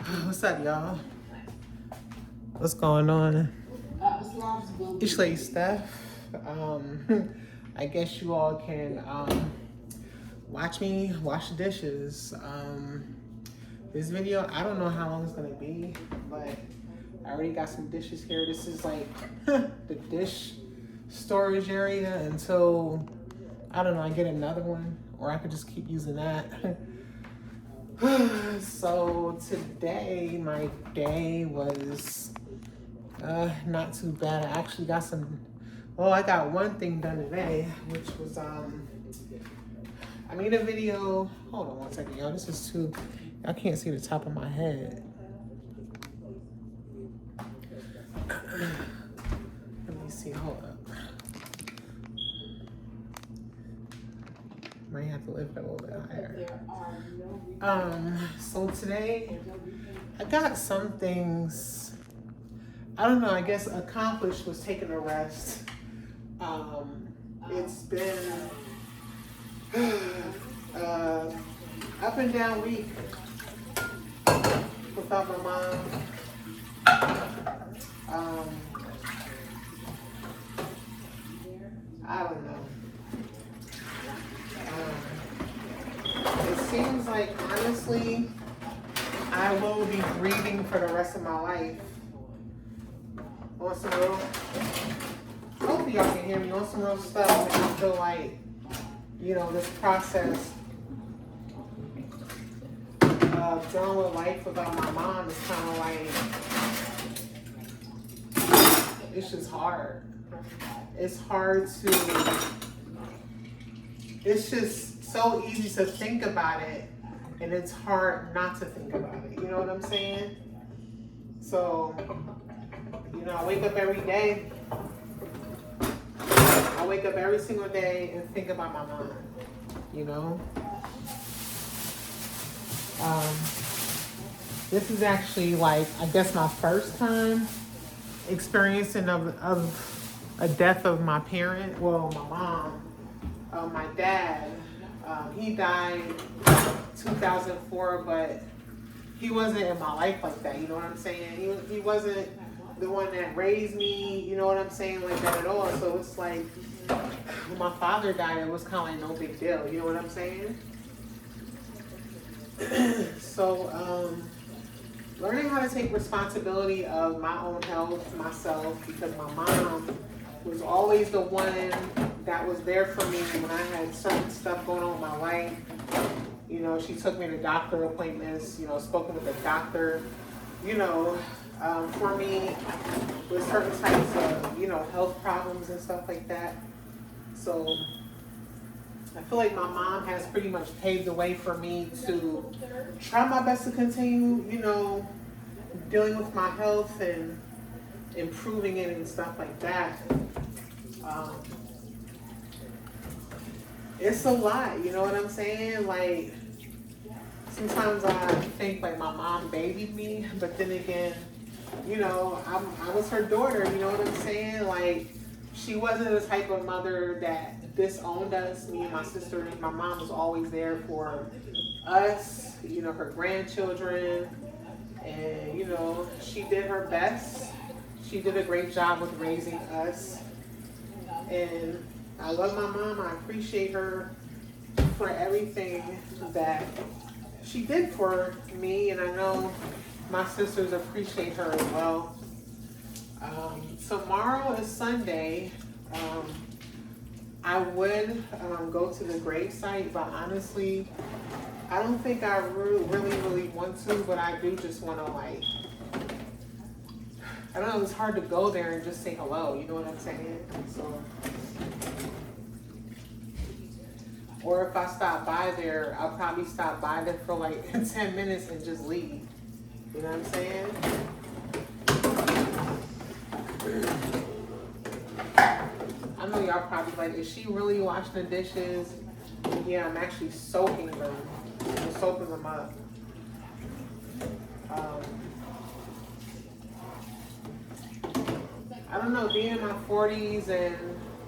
What's up, y'all? What's going on? It's Lady Steph. I guess you all can watch me wash the dishes. This video, I don't know how long it's gonna be, but I already got some dishes here. This is like the dish storage area until, I don't know, I get another one, or I could just keep using that. So today, my day was not too bad. I actually got I got one thing done today, which was, I made a video. Hold on one second, y'all. This is too, I can't see the top of my head. Let me see, hold up. Might have to lift it a little bit higher. So today, I got some things, I don't know, I guess accomplished was taking a rest. It's been up and down week without my mom. I don't know. It seems like, honestly, I will be grieving for the rest of my life. On some real, hopefully y'all can hear me, on some real stuff. And I feel like, you know, this process of dealing with life without my mom is kind of like, it's just hard. It's hard to, it's just so easy to think about it, and it's hard not to think about it. You know what I'm saying? So, you know, I wake up every day. I wake up every single day and think about my mom, you know? This is actually like, I guess my first time experiencing of a death of my parent. Well, my mom, my dad, he died 2004, but he wasn't in my life like that, you know what I'm saying? He wasn't the one that raised me, you know what I'm saying, like that at all. So it's like, when my father died, it was kind of like no big deal, you know what I'm saying? So, learning how to take responsibility of my own health myself, because my mom was always the one that was there for me when I had certain stuff going on in my life. You know, she took me to doctor appointments, you know, spoken with a doctor, you know, for me with certain types of, you know, health problems and stuff like that. So I feel like my mom has pretty much paved the way for me to try my best to continue, you know, dealing with my health and improving it and stuff like that. It's a lot, you know what I'm saying? Like, sometimes I think like my mom babied me, but then again, you know, I was her daughter, you know what I'm saying? Like, she wasn't the type of mother that disowned us, me and my sister. My mom was always there for us, you know, her grandchildren, and, you know, she did her best. She did a great job with raising us, and I love my mom. I appreciate her for everything that she did for me, and I know my sisters appreciate her as well. Tomorrow is Sunday. I would go to the gravesite, but honestly, I don't think I really want to, but I do just want to, like, I don't know, it's hard to go there and just say hello, you know what I'm saying? So, or if I stop by there, I'll probably stop by there for like 10 minutes and just leave. You know what I'm saying? I know y'all probably like, is she really washing the dishes? Yeah, I'm actually soaking them. I'm soaking them up. I don't know, being in my 40s and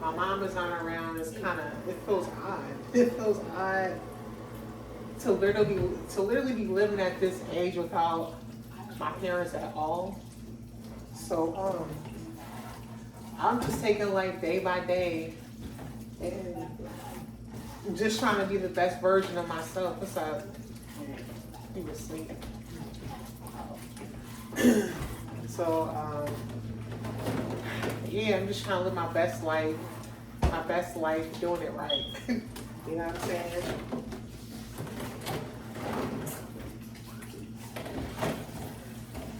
my mom is not around, it's kind of, it feels odd. It feels odd to literally be living at this age without my parents at all. So I'm just taking life day by day and just trying to be the best version of myself. What's up? He was sleeping. So yeah, I'm just trying to live my best life doing it right. You know what I'm saying?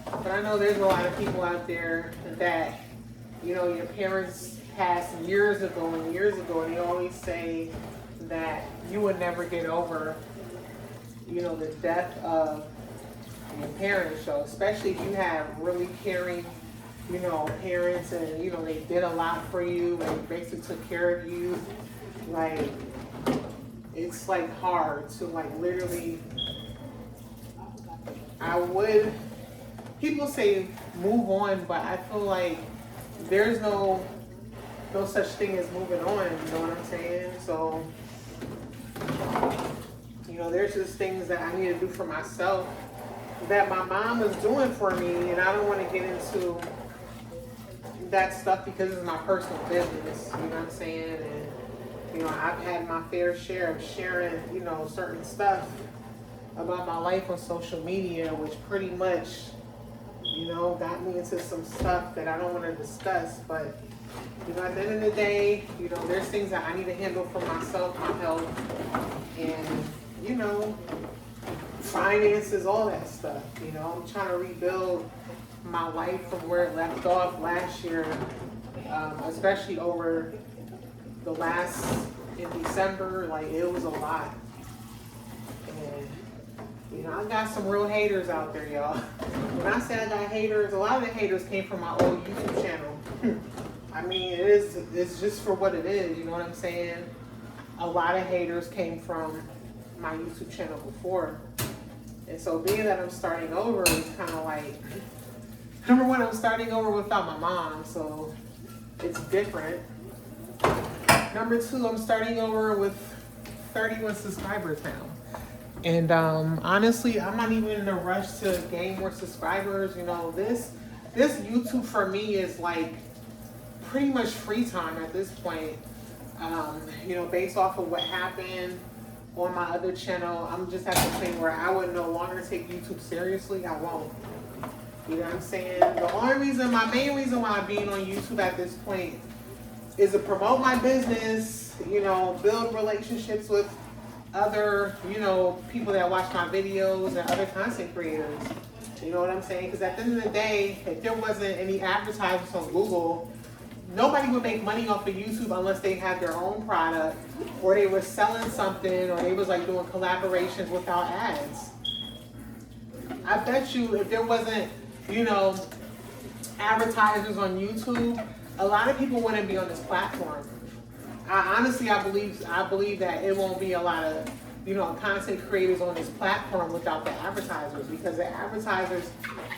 But I know there's a lot of people out there that, you know, your parents passed years ago, and they always say that you would never get over, you know, the death of your parents. So especially if you have really caring, you know, parents, and, you know, they did a lot for you and basically took care of you. Like, it's like hard to like literally, people say move on, but I feel like there's no such thing as moving on, you know what I'm saying? So, you know, there's just things that I need to do for myself that my mom was doing for me, and I don't want to get into that stuff because it's my personal business, you know what I'm saying? And, you know, I've had my fair share of sharing, you know, certain stuff about my life on social media, which pretty much, you know, got me into some stuff that I don't want to discuss. But, you know, at the end of the day, you know, there's things that I need to handle for myself, my health, and, you know, finances, all that stuff. You know, I'm trying to rebuild my life from where it left off last year, especially over the last, in December. Like, it was a lot. And, you know, I got some real haters out there, y'all. When I say I got haters, a lot of the haters came from my old YouTube channel. I mean, it's just for what it is, you know what I'm saying? A lot of haters came from my YouTube channel before. And so being that I'm starting over, it's kind of like, number one, I'm starting over without my mom, so it's different. Number two, I'm starting over with 31 subscribers now. And honestly, I'm not even in a rush to gain more subscribers. You know, this YouTube for me is like pretty much free time at this point. You know, based off of what happened on my other channel, I'm just at the point where I would no longer take YouTube seriously. I won't. You know what I'm saying? My main reason why I'm being on YouTube at this point is to promote my business, you know, build relationships with other, you know, people that watch my videos and other content creators. You know what I'm saying? Because at the end of the day, if there wasn't any advertisements on Google, nobody would make money off of YouTube unless they had their own product, or they were selling something, or they was like doing collaborations without ads. I bet you if there wasn't, you know, advertisers on YouTube, a lot of people wouldn't be on this platform. I believe that it won't be a lot of, you know, content creators on this platform without the advertisers, because the advertisers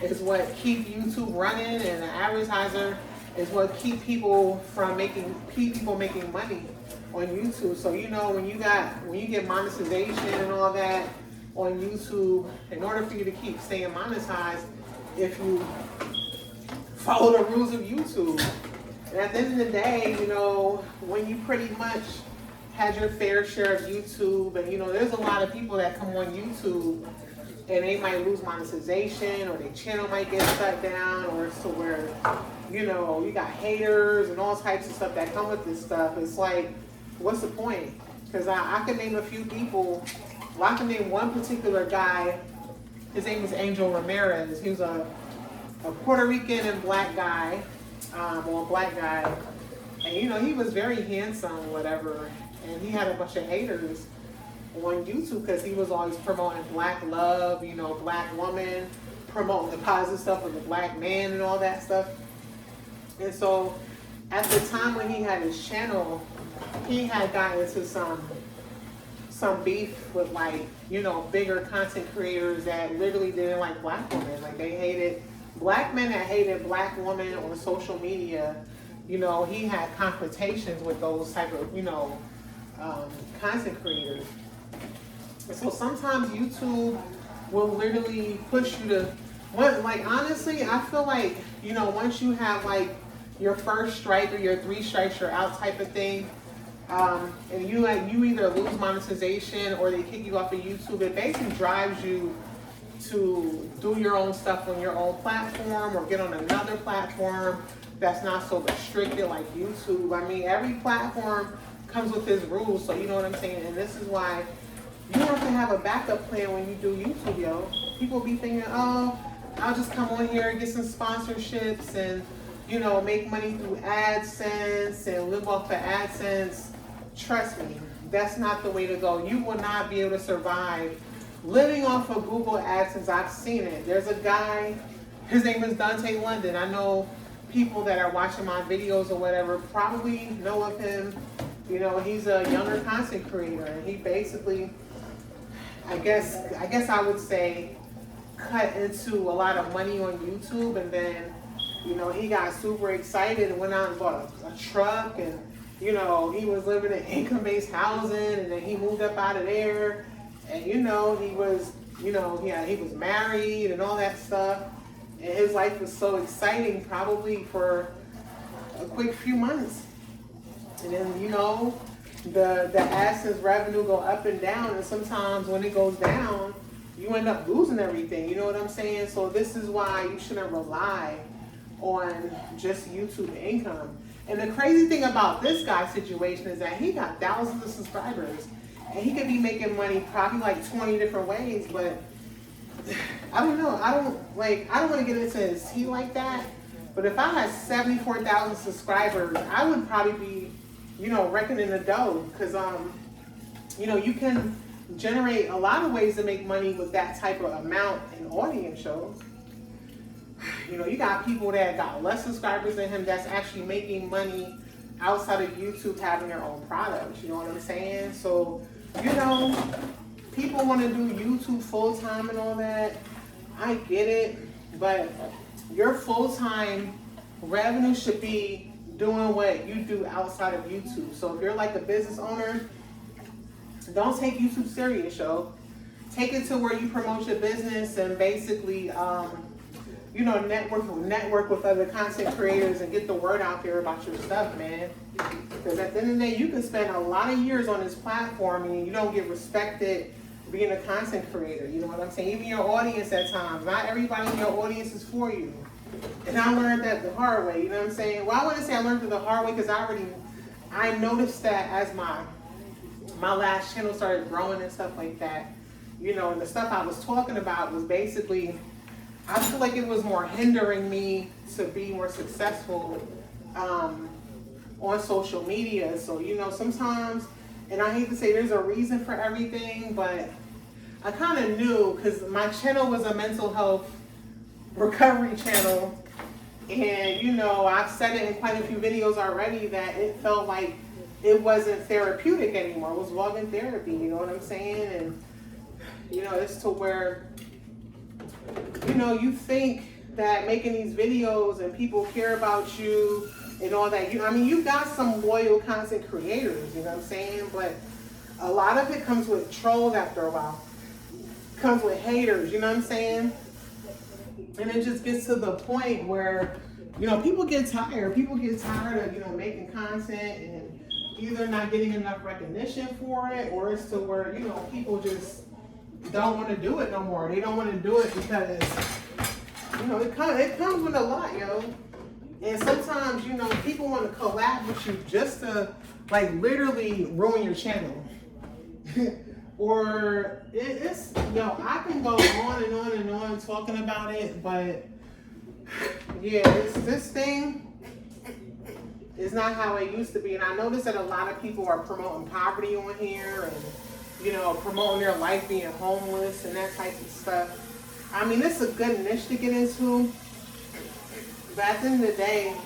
is what keep YouTube running, and the advertiser is what keep people making money on YouTube. So, you know, when you get monetization and all that on YouTube, in order for you to keep staying monetized, if you follow the rules of YouTube. And at the end of the day, you know, when you pretty much had your fair share of YouTube, and, you know, there's a lot of people that come on YouTube and they might lose monetization, or their channel might get shut down, or it's to where, you know, you got haters and all types of stuff that come with this stuff. It's like, what's the point? Because I can name a few people. Well, I can name one particular guy. His name was Angel Ramirez. He was a Puerto Rican and black guy. Or a black guy, and, you know, he was very handsome, whatever, and he had a bunch of haters on YouTube because he was always promoting black love, you know, black woman, promoting the positive stuff of the black man and all that stuff. And so at the time when he had his channel, he had gotten into some beef with, like, you know, bigger content creators that literally didn't like black women. Like, they hated black men that hated black women on social media. You know, he had confrontations with those type of, you know, content creators. And so sometimes YouTube will literally push you to Like honestly, I feel like, you know, once you have like your first strike or your 3 strikes, you're out type of thing, and you either lose monetization or they kick you off of YouTube, it basically drives you to do your own stuff on your own platform or get on another platform that's not so restricted like YouTube. I mean, every platform comes with its rules, so you know what I'm saying? And this is why you have to have a backup plan when you do YouTube, yo. People be thinking, oh, I'll just come on here and get some sponsorships and, you know, make money through AdSense and live off of AdSense. Trust me, that's not the way to go. You will not be able to survive living off of Google AdSense. I've seen it. There's a guy, his name is Dante London. I know people that are watching my videos or whatever probably know of him. You know, he's a younger content creator, and he basically, I guess I would say, cut into a lot of money on YouTube, and then, you know, he got super excited and went out and bought a truck, and, you know, he was living in income-based housing, and then he moved up out of there, and, you know, he was married and all that stuff, and his life was so exciting probably for a quick few months. And then, you know, the AdSense revenue go up and down, and sometimes when it goes down, you end up losing everything. You know what I'm saying? So this is why you shouldn't rely on just YouTube income. And the crazy thing about this guy's situation is that he got thousands of subscribers, and he could be making money probably like 20 different ways, but I don't know. I don't want to get into his tea like that, but if I had 74,000 subscribers, I would probably be, you know, reckoning the dough, because you know, you can generate a lot of ways to make money with that type of amount in audience shows. You know, you got people that got less subscribers than him that's actually making money outside of YouTube, having their own products. You know what I'm saying? So, you know, people want to do YouTube full time and all that. I get it, but your full time revenue should be doing what you do outside of YouTube. So if you're like a business owner, don't take YouTube serious, yo. Take it to where you promote your business and basically, you know, network with other content creators and get the word out there about your stuff, man. Because at the end of the day, you can spend a lot of years on this platform and you don't get respected being a content creator. You know what I'm saying? Even your audience at times. Not everybody in your audience is for you. And I learned that the hard way. You know what I'm saying? Well, I wouldn't say I learned it the hard way, because I noticed that as my last channel started growing and stuff like that. You know, and the stuff I was talking about was basically, I feel like it was more hindering me to be more successful on social media. So, you know, sometimes, and I hate to say there's a reason for everything, but I kind of knew, because my channel was a mental health recovery channel, and, you know, I've said it in quite a few videos already that it felt like it wasn't therapeutic anymore. It was walking therapy, you know what I'm saying? And, you know, it's to where, you know, you think that making these videos and people care about you and all that. I mean, you got some loyal content creators, you know what I'm saying? But a lot of it comes with trolls after a while. Comes with haters, you know what I'm saying? And it just gets to the point where, you know, people get tired. People get tired of, you know, making content and either not getting enough recognition for it, or it's to where, you know, people just don't want to do it no more. They don't want to do it because, you know, it comes with a lot, yo. And sometimes, you know, people want to collab with you just to, like, literally ruin your channel. Or it's, yo, I can go on and on and on talking about it, but yeah, this thing is not how it used to be. And I noticed that a lot of people are promoting poverty on here and, you know, promoting their life being homeless and that type of stuff. I mean, it's a good niche to get into, but at the end of the day,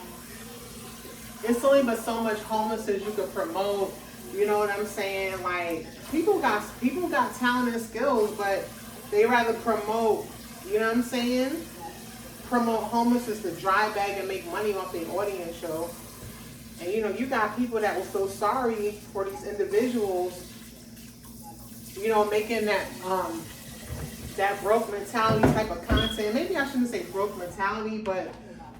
it's only but so much homelessness you could promote. You know what I'm saying? Like, people got talent and skills, but they rather promote, you know what I'm saying? Promote homelessness to dry bag and make money off their audience show. And, you know, you got people that will feel sorry for these individuals, you know, making that broke mentality type of content. Maybe I shouldn't reality, but,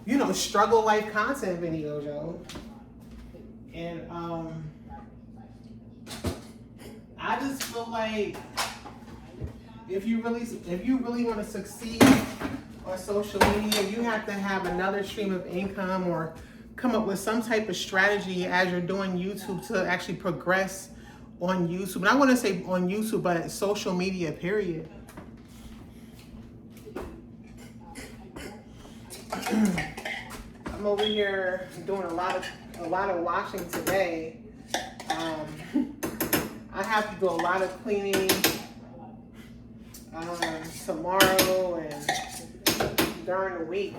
you know, struggle life content videos, yo. And I just feel like if you really want to succeed on social media, you have to have another stream of income or come up with some type of strategy as you're doing YouTube to actually progress on YouTube. And I want to say on YouTube, but social media, period. I'm over here doing a lot of washing today. I have to do a lot of cleaning tomorrow and during the week.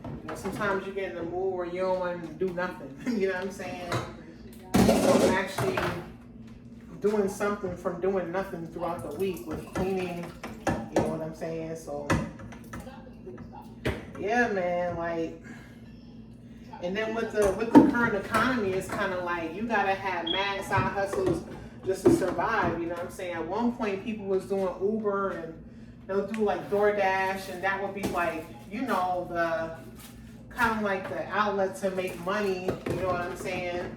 You know, sometimes you get in the mood where you don't want to do nothing. You know what I'm saying? So I'm actually doing something from doing nothing throughout the week with cleaning. You know what I'm saying? So yeah, man, like, and then with the current economy, it's kind of like you gotta have mad side hustles just to survive. You know what I'm saying? At one point, people was doing Uber and they'll do like DoorDash, and that would be like, you know, the kind of like the outlet to make money. You know what I'm saying?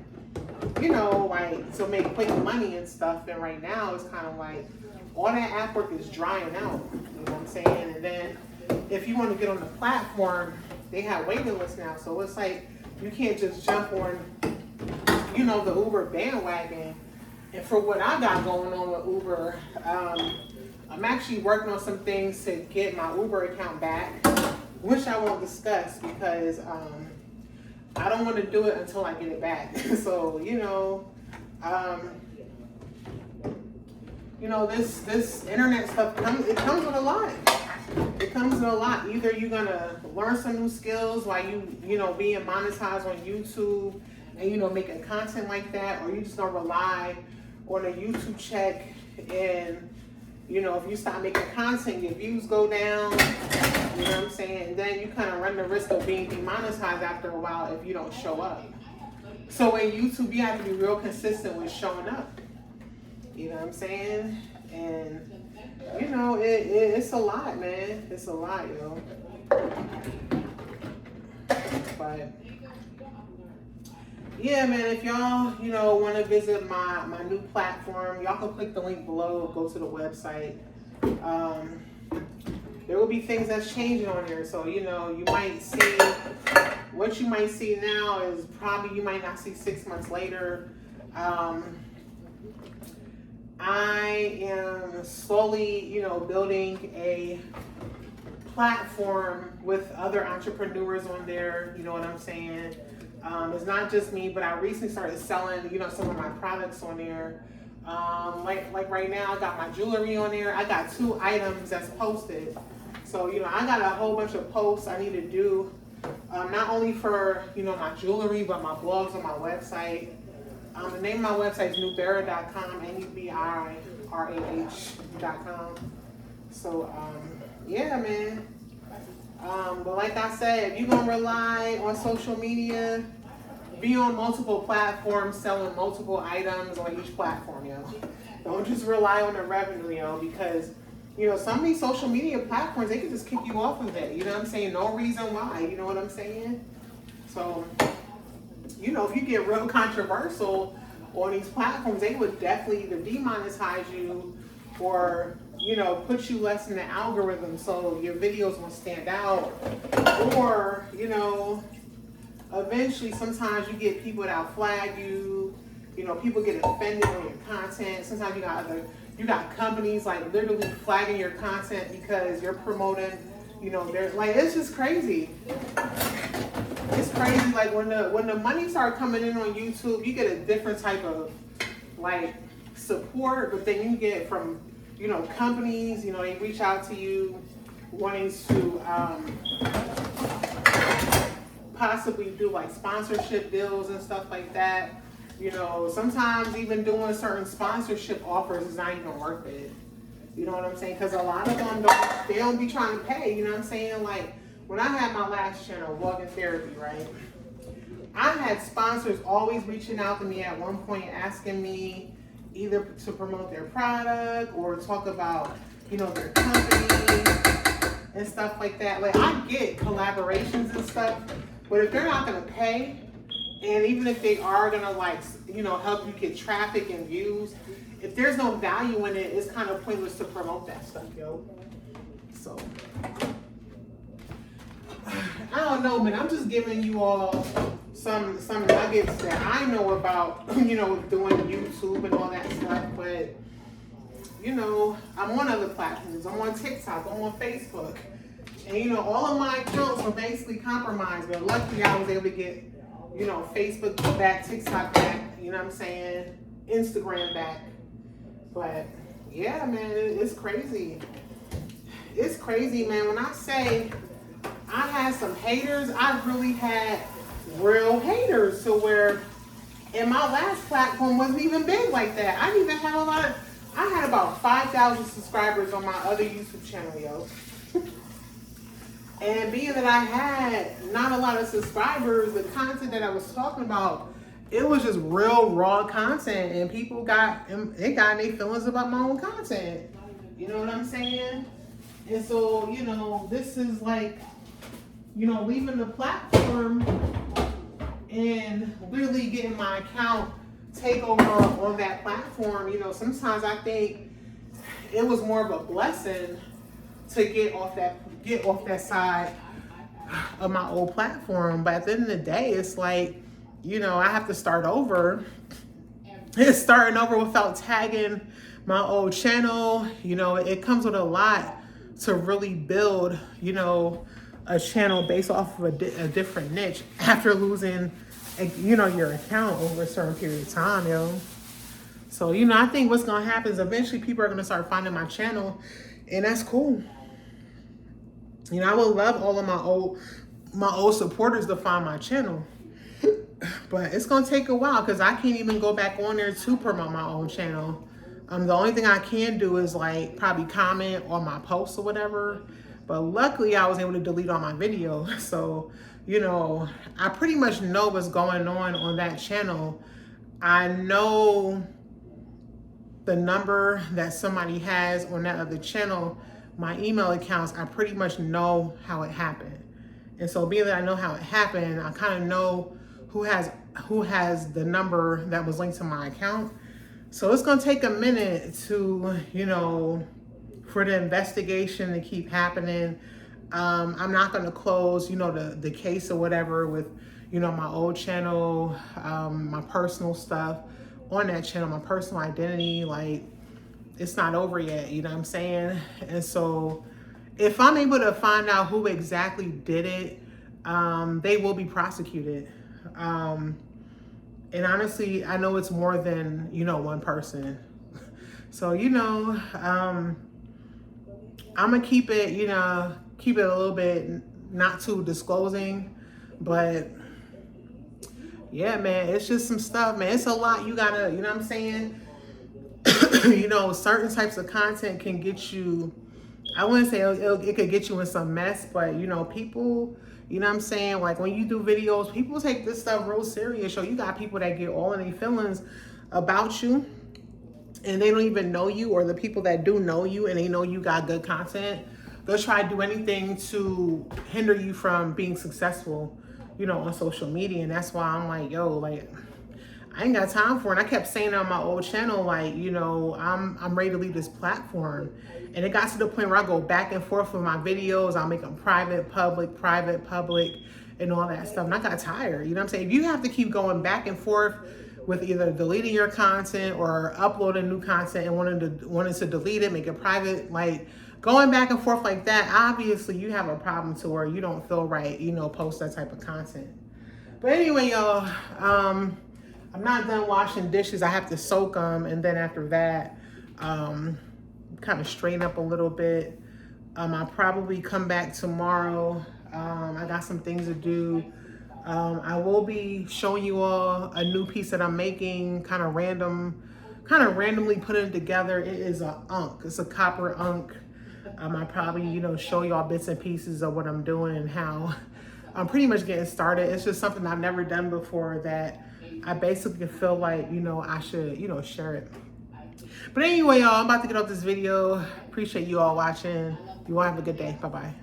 You know, like to make quick money and stuff. And right now, it's kind of like all that app work is drying out. You know what I'm saying? And then if you want to get on the platform, they have waiting lists now. So it's like you can't just jump on, you know, the Uber bandwagon. And for what I got going on with Uber, I'm actually working on some things to get my Uber account back, which I won't discuss because I don't want to do it until I get it back. So, you know, this internet stuff comes with a lot. It comes with a lot. Either you're gonna learn some new skills while you know, being monetized on YouTube and, you know, making content like that, or you just gonna rely on a YouTube check, and, you know, if you stop making content, your views go down. You know what I'm saying? And then you kind of run the risk of being demonetized after a while if you don't show up. So in YouTube, you have to be real consistent with showing up. You know what I'm saying? And you know, it's a lot, man. It's a lot, yo. But yeah, man, if y'all, you know, want to visit my new platform, y'all can click the link below, go to the website. There will be things that's changing on there. So, you know, you might see, what you might see now is probably you might not see 6 months later. I am slowly, you know, building a platform with other entrepreneurs on there. You know what I'm saying? It's not just me, but I recently started selling, you know, some of my products on there. Like right now, I got my jewelry on there. I got 2 items that's posted. So, you know, I got a whole bunch of posts I need to do, not only for, you know, my jewelry, but my blogs on my website. The name of my website is nubirah.com, NUBIRAH.com. So, yeah, man. But like I said, if you're going to rely on social media, be on multiple platforms, selling multiple items on each platform, yo. Don't just rely on the revenue, yo, because, you know, some of these social media platforms, they can just kick you off of it. You know what I'm saying? No reason why. You know what I'm saying? So, you know, if you get real controversial on these platforms, they would definitely either demonetize you or, you know, put you less in the algorithm so your videos won't stand out. Or, you know, eventually sometimes you get people that flag you. You know, people get offended on your content. Sometimes you got companies like literally flagging your content because you're promoting, you know, they're like, it's just crazy. It's crazy. Like when the money started coming in on YouTube, you get a different type of like support, but then you get from, you know, companies, you know, they reach out to you wanting to possibly do like sponsorship deals and stuff like that. You know, sometimes even doing certain sponsorship offers is not even worth it. You know what I'm saying? Because a lot of them don't be trying to pay. You know what I'm saying? Like when I had my last channel, Walking Therapy, right? I had sponsors always reaching out to me at one point asking me either to promote their product or talk about, you know, their company. and stuff like that. Like, I get collaborations and stuff, but if they're not gonna pay, and even if they are gonna, like, you know, help you get traffic and views, if there's no value in it, it's kind of pointless to promote that stuff, yo. So, I don't know, man. I'm just giving you all some nuggets that I know about, you know, doing YouTube and all that stuff. But, you know, I'm on other platforms. I'm on TikTok. I'm on Facebook. And, you know, all of my accounts were basically compromised. But luckily, I was able to get, you know, Facebook back, TikTok back, you know what I'm saying? Instagram back. But, yeah, man, it's crazy. It's crazy, man. When I say I had some haters, I really had real haters, to where in my last platform wasn't even big like that. I didn't even have I had about 5,000 subscribers on my other YouTube channel, yo. And being that I had not a lot of subscribers, the content that I was talking about, it was just real raw content, and people got in their feelings about my own content. You know what I'm saying? And so, you know, this is like, you know, leaving the platform and literally getting my account takeover on that platform. You know, sometimes I think it was more of a blessing to get off that side of my old platform. But at the end of the day, it's like, you know, I have to start over. It's starting over without tagging my old channel. You know, it comes with a lot to really build, you know, a channel based off of a different niche after losing, you know, your account over a certain period of time, yo. So, you know, I think what's gonna happen is eventually people are gonna start finding my channel, and that's cool. You know, I would love all of my old supporters to find my channel, but it's gonna take a while because I can't even go back on there to promote my own channel. The only thing I can do is like probably comment on my posts or whatever. But luckily, I was able to delete all my videos. So, you know, I pretty much know what's going on that channel. I know the number that somebody has on that other channel, my email accounts, I pretty much know how it happened. And so being that I know how it happened, I kind of know who has the number that was linked to my account. So it's gonna take a minute to, you know, for the investigation to keep happening. I'm not gonna close, you know, the case or whatever with, you know, my old channel, my personal stuff on that channel, my personal identity. Like, it's not over yet, you know what I'm saying? And so if I'm able to find out who exactly did it, they will be prosecuted. And honestly, I know it's more than, you know, one person. So, you know, I'm gonna keep it, you know, keep it a little bit not too disclosing, but yeah, man, it's just some stuff, man. It's a lot you gotta, you know what I'm saying? You know, certain types of content can get you, I wouldn't say it could get you in some mess, but you know, people, you know what I'm saying? Like when you do videos, people take this stuff real serious. So you got people that get all in their feelings about you and they don't even know you, or the people that do know you and they know you got good content, they'll try to do anything to hinder you from being successful, you know, on social media. And that's why I'm like, yo, like, I ain't got time for it. And I kept saying on my old channel, like, you know, I'm ready to leave this platform. And it got to the point where I go back and forth with my videos. I'll make them private, public, and all that stuff. And I got tired, you know what I'm saying? If you have to keep going back and forth with either deleting your content or uploading new content and wanting to delete it, make it private, like going back and forth like that, obviously you have a problem to where you don't feel right, you know, post that type of content. But anyway, y'all, I'm not done washing dishes. I have to soak them, and then after that, kind of straighten up a little bit. I'll probably come back tomorrow. I got some things to do. I will be showing you all a new piece that I'm making, kind of randomly putting it together. It is a unk. It's a copper unk. I probably, you know, show y'all bits and pieces of what I'm doing and how I'm pretty much getting started. It's just something I've never done before that I basically feel like, you know, I should, you know, share it. But anyway, y'all, I'm about to get off this video. Appreciate you all watching. You all have a good day. Bye-bye.